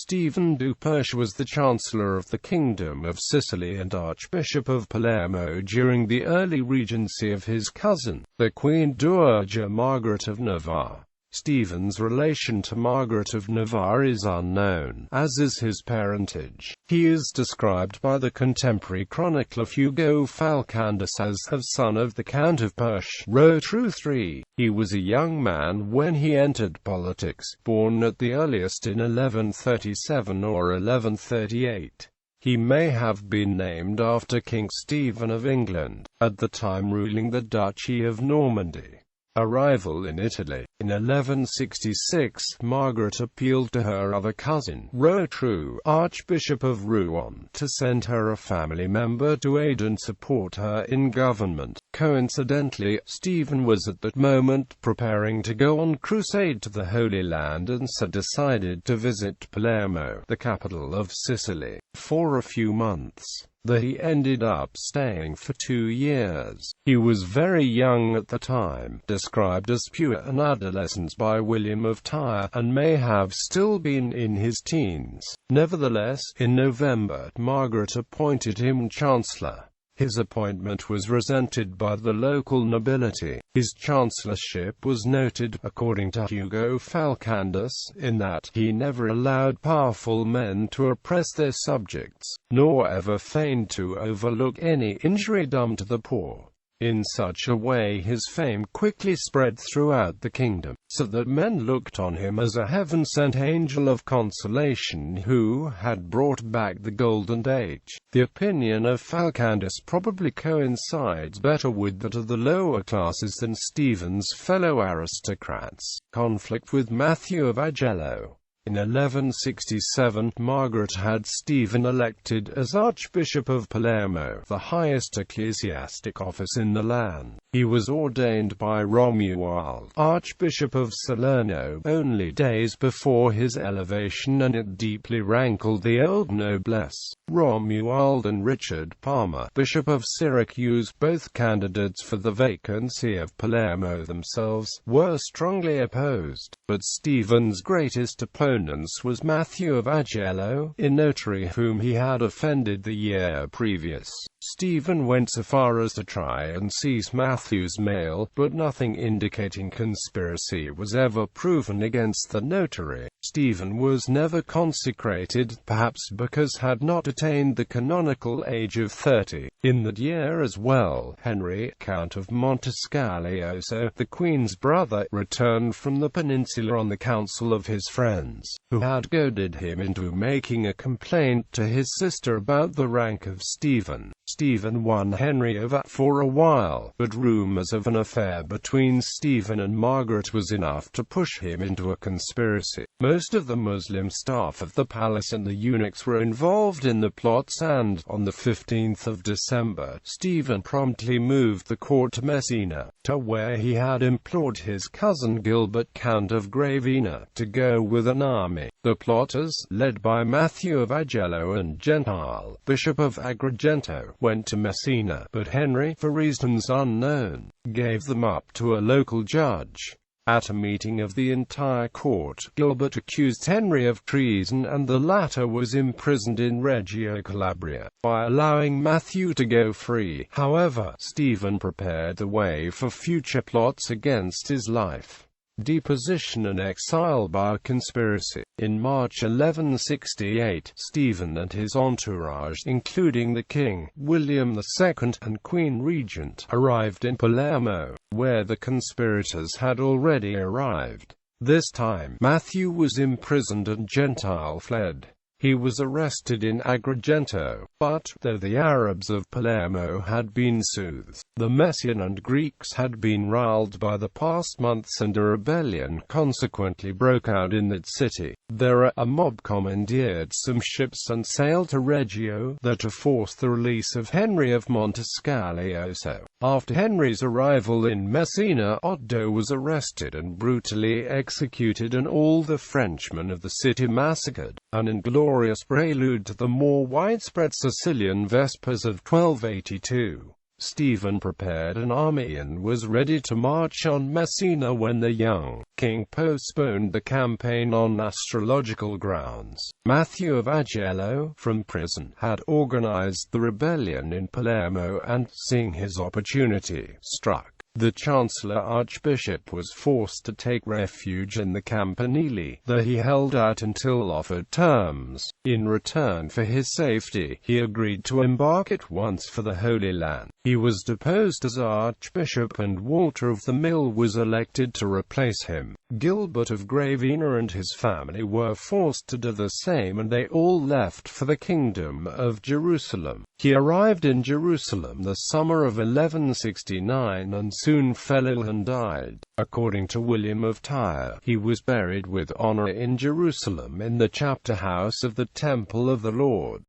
Stephen du Perche was the chancellor of the Kingdom of Sicily and Archbishop of Palermo during the early regency of his cousin, the Queen Dowager Margaret of Navarre. Stephen's relation to Margaret of Navarre is unknown, as is his parentage. He is described by the contemporary chronicler Hugo Falcandus as the son of the Count of Perche, Rotrou III. He was a young man when he entered politics, born at the earliest in 1137 or 1138. He may have been named after King Stephen of England, at the time ruling the Duchy of Normandy. A rival in Italy. In 1166, Margaret appealed to her other cousin, Rotrou, Archbishop of Rouen, to send her a family member to aid and support her in government. Coincidentally, Stephen was at that moment preparing to go on crusade to the Holy Land and so decided to visit Palermo, the capital of Sicily, for a few months. There he ended up staying for 2 years. He was very young at the time, described as pure an adolescence by William of Tyre, and may have still been in his teens. Nevertheless, in November, Margaret appointed him chancellor. His appointment was resented by the local nobility. His chancellorship was noted, according to Hugo Falcandus, in that he never allowed powerful men to oppress their subjects, nor ever feigned to overlook any injury done to the poor. In such a way his fame quickly spread throughout the kingdom, so that men looked on him as a heaven-sent angel of consolation who had brought back the Golden Age. The opinion of Falcandus probably coincides better with that of the lower classes than Stephen's fellow aristocrats. Conflict with Matthew of Agello. In 1167, Margaret had Stephen elected as Archbishop of Palermo, the highest ecclesiastic office in the land. He was ordained by Romuald, Archbishop of Salerno, only days before his elevation, and it deeply rankled the old noblesse. Romuald and Richard Palmer, Bishop of Syracuse, both candidates for the vacancy of Palermo themselves, were strongly opposed, but Stephen's greatest opponent was Matthew of Agello, a notary whom he had offended the year previous. Stephen went so far as to try and seize Matthew's mail, but nothing indicating conspiracy was ever proven against the notary. Stephen was never consecrated, perhaps because had not attained the canonical age of 30. In that year as well, Henry, Count of Montescalioso, the Queen's brother, returned from the peninsula on the counsel of his friends, who had goaded him into making a complaint to his sister about the rank of Stephen. Stephen won Henry over for a while, but rumors of an affair between Stephen and Margaret was enough to push him into a conspiracy. Most of the Muslim staff of the palace and the eunuchs were involved in the plots, and, on the 15th of December, Stephen promptly moved the court to Messina, to where he had implored his cousin Gilbert, Count of Gravina, to go with an army. The plotters, led by Matthew of Agello and Gentile, Bishop of Agrigento, went to Messina, but Henry, for reasons unknown, gave them up to a local judge. At a meeting of the entire court, Gilbert accused Henry of treason, and the latter was imprisoned in Reggio Calabria, by allowing Matthew to go free. However, Stephen prepared the way for future plots against his life. Deposition and exile by conspiracy. In March 1168, Stephen and his entourage, including the king, William II, and Queen Regent, arrived in Palermo, where the conspirators had already arrived. This time, Matthew was imprisoned and Gentile fled. He was arrested in Agrigento, but, though the Arabs of Palermo had been soothed, the Messian and Greeks had been riled by the past months, and a rebellion consequently broke out in that city. There a mob commandeered some ships and sailed to Reggio, there to force the release of Henry of Montescalioso. After Henry's arrival in Messina, Otto was arrested and brutally executed, and all the Frenchmen of the city massacred. An inglorious prelude to the more widespread Sicilian Vespers of 1282. Stephen prepared an army and was ready to march on Messina when the young king postponed the campaign on astrological grounds. Matthew of Agello, from prison, had organized the rebellion in Palermo and, seeing his opportunity, struck. The chancellor Archbishop was forced to take refuge in the Campanile, though he held out until offered terms. In return for his safety, he agreed to embark at once for the Holy Land. He was deposed as Archbishop and Walter of the Mill was elected to replace him. Gilbert of Gravina and his family were forced to do the same, and they all left for the Kingdom of Jerusalem. He arrived in Jerusalem the summer of 1169 and soon fell ill and died. According to William of Tyre, he was buried with honor in Jerusalem in the chapter house of the Temple of the Lord.